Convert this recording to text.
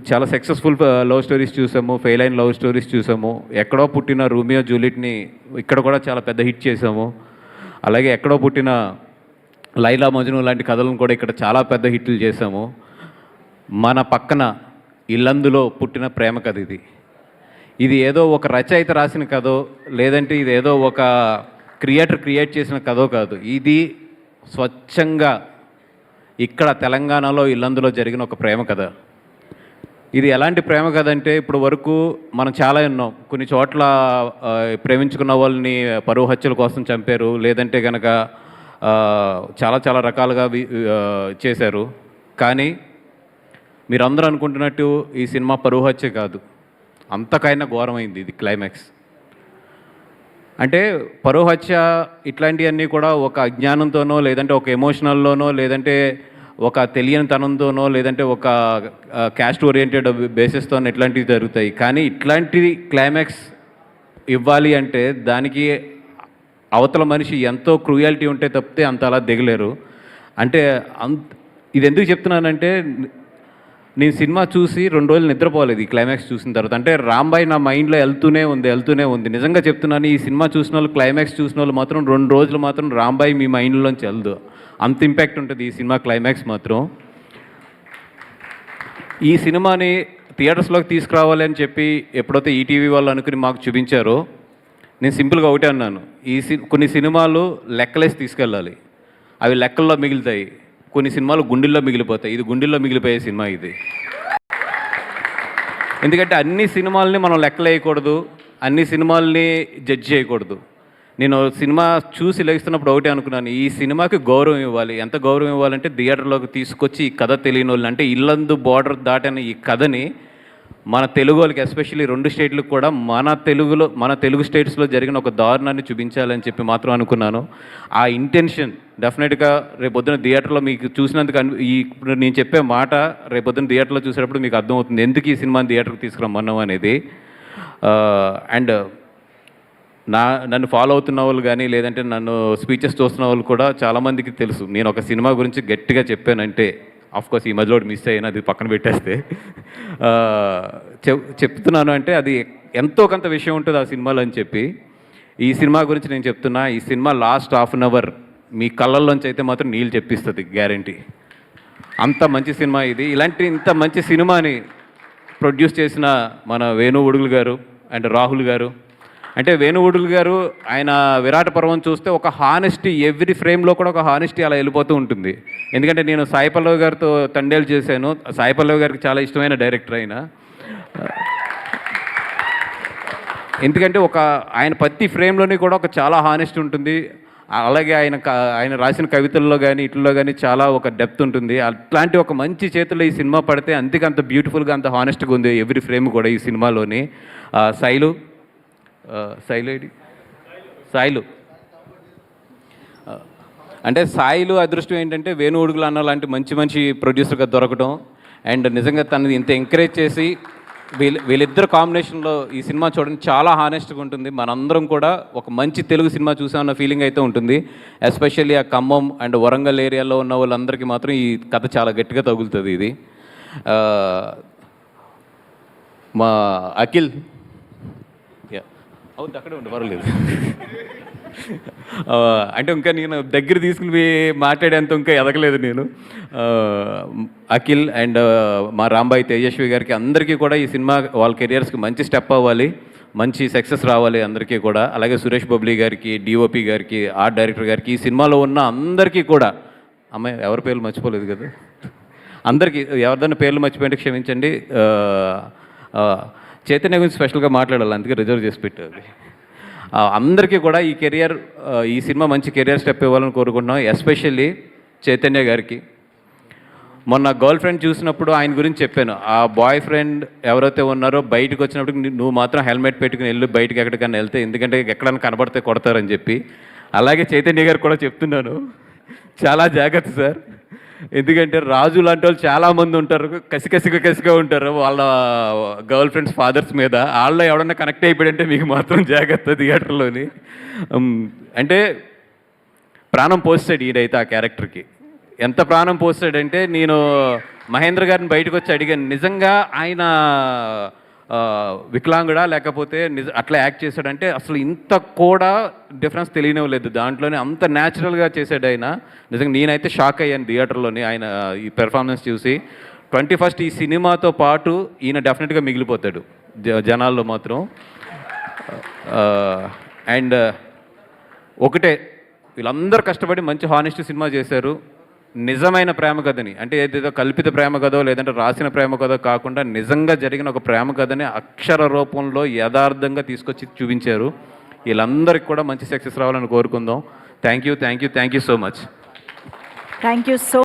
చాలా successful love stories చూసాము, fail అయిన లవ్ స్టోరీస్ చూసాము. ఎక్కడో పుట్టిన రోమియో జూలియట్ని ఇక్కడ కూడా చాలా పెద్ద హిట్ చేసాము. అలాగే ఎక్కడో పుట్టిన లైలా మజ్ను లాంటి కథలను కూడా ఇక్కడ చాలా పెద్ద హిట్లు చేసాము. మన పక్కన ఇల్లందులో పుట్టిన ప్రేమ కథ ఇది. ఇది ఏదో ఒక రచయిత రాసిన కథో, లేదంటే ఇది ఏదో ఒక క్రియేటర్ క్రియేట్ చేసిన కథో కాదు. ఇది స్వచ్ఛంగా ఇక్కడ తెలంగాణలో ఇల్లందులో జరిగిన ఒక ప్రేమ కథ. ఇది ఎలాంటి ప్రేమ కథ అంటే, ఇప్పుడు వరకు మనం చాలా విన్నాం. కొన్ని చోట్ల ప్రేమించుకున్న వాళ్ళని పరువు హత్యల కోసం చంపారు, లేదంటే కనుక చాలా చాలా రకాలుగా చేశారు. కానీ మీరందరూ అనుకుంటున్నట్టు ఈ సినిమా పరువు హత్య కాదు, అంతకైనా ఘోరమైంది ఇది క్లైమాక్స్. అంటే పరువు హత్య ఇట్లాంటివన్నీ కూడా ఒక అజ్ఞానంతోనో, లేదంటే ఒక ఎమోషనల్లోనో, లేదంటే ఒక తెలియని తనంతోనో, లేదంటే ఒక క్యాస్ట్ ఓరియంటెడ్ బేసిస్తోనో ఇట్లాంటివి జరుగుతాయి. కానీ ఇట్లాంటి క్లైమాక్స్ ఇవ్వాలి అంటే దానికి అవతల మనిషి ఎంతో క్రూయాలిటీ ఉంటే తప్పితే అంత అలా దిగలేరు. అంటే ఇది ఎందుకు చెప్తున్నానంటే, నేను సినిమా చూసి 2 రోజులు నిద్రపోలేదు ఈ క్లైమాక్స్ చూసిన తర్వాత. అంటే రాంబాయ్ నా మైండ్లో వెళ్తూనే ఉంది. నిజంగా చెప్తున్నాను, ఈ సినిమా చూసిన వాళ్ళు, క్లైమాక్స్ చూసిన వాళ్ళు మాత్రం 2 రోజులు మాత్రం రాంబాయ్ మీ మైండ్లోంచి వెళ్దు. అంత ఇంపాక్ట్ ఉంటుంది ఈ సినిమా క్లైమాక్స్ మాత్రం. ఈ సినిమాని థియేటర్స్లోకి తీసుకురావాలి అని చెప్పి ఎప్పుడైతే ఈటీవీ వాళ్ళు అనుకుని మాకు చూపించారో, నేను సింపుల్గా ఒకటే అన్నాను, కొన్ని సినిమాలు లెక్కలేసి తీసుకెళ్ళాలి, అవి లెక్కల్లో మిగులుతాయి. కొన్ని సినిమాలు గుండెల్లో మిగిలిపోతాయి. ఇది గుండెల్లో మిగిలిపోయే సినిమా ఇది. ఎందుకంటే అన్ని సినిమాలని మనం లెక్కలేయకూడదు, అన్ని సినిమాల్ని జడ్జ్ చేయకూడదు. నేను సినిమా చూసి లెగిస్తున్నప్పుడు ఒకటే అనుకున్నాను, ఈ సినిమాకి గౌరవం ఇవ్వాలి. ఎంత గౌరవం ఇవ్వాలంటే థియేటర్లోకి తీసుకొచ్చి ఈ కథ తెలియని వాళ్ళు, అంటే ఇల్లందు బార్డర్ దాటిన ఈ కథని మన తెలుగు వాళ్ళకి, ఎస్పెషల్లీ 2 స్టేట్లకు కూడా మన తెలుగు స్టేట్స్లో జరిగిన ఒక దారుణాన్ని చూపించాలని చెప్పి మాత్రం అనుకున్నాను. ఆ ఇంటెన్షన్ డెఫినెట్గా రేపొద్దున థియేటర్లో మీకు చూసినందుకు ఇప్పుడు నేను చెప్పే మాట రేపొద్దున థియేటర్లో చూసేటప్పుడు మీకు అర్థమవుతుంది ఎందుకు ఈ సినిమాని థియేటర్కి తీసుకురమ్మన్నాం అనేది. అండ్ నన్ను ఫాలో అవుతున్న వాళ్ళు కానీ, లేదంటే నన్ను స్పీచెస్ చూస్తున్న వాళ్ళు కూడా చాలామందికి తెలుసు, నేను ఒక సినిమా గురించి గట్టిగా చెప్పానంటే, ఆఫ్కోర్స్ ఈ మధ్యలో మిస్ అయినా అది పక్కన పెట్టేస్తే చెప్తున్నాను అంటే అది ఎంతో కొంత విషయం ఉంటుంది ఆ సినిమాలో అని చెప్పి ఈ సినిమా గురించి నేను చెప్తున్నా. ఈ సినిమా లాస్ట్ ½ అన్ అవర్ మీ కళ్ళల్లోంచి అయితే మాత్రం నీళ్ళు చెప్పిస్తుంది, గ్యారంటీ. అంత మంచి సినిమా ఇది. ఇంత మంచి సినిమాని ప్రొడ్యూస్ చేసిన మన వేణు ఉడుగులు గారు అండ్ రాహుల్ గారు. అంటే వేణు ఉడుగులు గారు, ఆయన విరాట పర్వం చూస్తే ఒక హానెస్టీ, ఎవ్రీ ఫ్రేమ్లో కూడా ఒక హానెస్టీ అలా వెళ్ళిపోతూ ఉంటుంది. ఎందుకంటే నేను సాయి పల్లవి గారితో తండేలు చేశాను. సాయి పల్లవి గారికి చాలా ఇష్టమైన డైరెక్టర్ ఆయన. ఎందుకంటే ఆయన ప్రతి ఫ్రేమ్లోని కూడా ఒక చాలా హానెస్ట్ ఉంటుంది. అలాగే ఆయన రాసిన కవితల్లో కానీ ఇట్లలో కానీ చాలా ఒక డెప్త్ ఉంటుంది. అట్లాంటి ఒక మంచి చేతుల్లో ఈ సినిమా పడితే అంత బ్యూటిఫుల్గా, అంత హానెస్ట్గా ఉంది ఎవ్రీ ఫ్రేమ్ కూడా ఈ సినిమాలోని. సాయిలు అంటే సాయిలు అదృష్టం ఏంటంటే వేణు ఉడుగులు అన్న లాంటి మంచి ప్రొడ్యూసర్గా దొరకడం. అండ్ నిజంగా తనని ఇంత ఎంకరేజ్ చేసి వీళ్ళిద్దరు కాంబినేషన్లో ఈ సినిమా చూడండి, చాలా హానెస్ట్గా ఉంటుంది. మనందరం కూడా ఒక మంచి తెలుగు సినిమా చూసామన్న ఫీలింగ్ అయితే ఉంటుంది. ఎస్పెషల్లీ ఆ ఖమ్మం అండ్ వరంగల్ ఏరియాలో ఉన్న వాళ్ళందరికీ మాత్రం ఈ కథ చాలా గట్టిగా తగులుతుంది. ఇది మా అఖిల్ అవును అక్కడే ఉండి పర్వాలేదు. అంటే ఇంకా నేను దగ్గర తీసుకుని మాట్లాడేంత ఇంకా ఎదగలేదు నేను. అఖిల్ అండ్ మా రాంబాయ్ తేజస్వి గారికి అందరికీ కూడా ఈ సినిమా వాళ్ళ కెరియర్స్కి మంచి స్టెప్ అవ్వాలి, మంచి సక్సెస్ రావాలి అందరికీ కూడా. అలాగే సురేష్ బబ్లీ గారికి, డిఓపి గారికి, ఆర్ట్ డైరెక్టర్ గారికి, ఈ సినిమాలో ఉన్న అందరికీ కూడా, అమ్మాయి ఎవరి పేర్లు మర్చిపోలేదు కదా, అందరికీ ఎవరిదైనా పేర్లు మర్చిపోయింటే క్షమించండి. చైతన్య గురించి స్పెషల్గా మాట్లాడాలి, అందుకే రిజర్వ్ చేసి పెట్టారు. అందరికీ కూడా ఈ సినిమా మంచి కెరియర్ స్టెప్ ఇవ్వాలని కోరుకుంటున్నాం. ఎస్పెషల్లీ చైతన్య గారికి. మొన్న గర్ల్ ఫ్రెండ్ చూసినప్పుడు ఆయన గురించి చెప్పాను. ఆ బాయ్ ఫ్రెండ్ ఎవరైతే ఉన్నారో బయటకు వచ్చినప్పుడు నువ్వు మాత్రం హెల్మెట్ పెట్టుకుని వెళ్ళు బయటకు ఎక్కడికన్నా వెళ్తే, ఎందుకంటే ఎక్కడైనా కనబడితే కొడతారని చెప్పి. అలాగే చైతన్య గారు కూడా చెప్తున్నాను, చాలా జాగ్రత్త సార్. ఎందుకంటే రాజు లాంటి వాళ్ళు చాలామంది ఉంటారు, కసిగా ఉంటారు వాళ్ళ గర్ల్ ఫ్రెండ్స్ ఫాదర్స్ మీద. వాళ్ళలో ఎవడన్నా కనెక్ట్ అయిపోయాడంటే మీకు మాత్రం జాగ్రత్త థియేటర్లోని. అంటే ప్రాణం పోస్తాడు ఈడైతే ఆ క్యారెక్టర్కి. ఎంత ప్రాణం పోస్తాడంటే, నేను మహేంద్ర గారిని బయటకు వచ్చి అడిగాను, నిజంగా ఆయన వికలాంగుడా లేకపోతే అట్లా యాక్ట్ చేశాడంటే అసలు ఇంత కూడా డిఫరెన్స్ తెలియనివ్వలేదు, దాంట్లోనే అంత న్యాచురల్గా చేశాడు ఆయన. నిజంగా నేనైతే షాక్ అయ్యాను థియేటర్లోని ఆయన ఈ పెర్ఫార్మెన్స్ చూసి. 21st ఈ సినిమాతో పాటు ఈయన డెఫినెట్గా మిగిలిపోతాడు జనాల్లో మాత్రం. అండ్ ఒకటే, వీళ్ళందరూ కష్టపడి మంచి హానెస్ట్ సినిమా చేశారు. నిజమైన ప్రేమ కథని, అంటే ఏదేదో కల్పిత ప్రేమ కథో లేదంటే రాసిన ప్రేమ కథో కాకుండా నిజంగా జరిగిన ఒక ప్రేమ కథని అక్షర రూపంలో యథార్థంగా తీసుకొచ్చి చూపించారు. వీళ్ళందరికీ కూడా మంచి సక్సెస్ రావాలని కోరుకుందాం. Thank you so much. Thank you so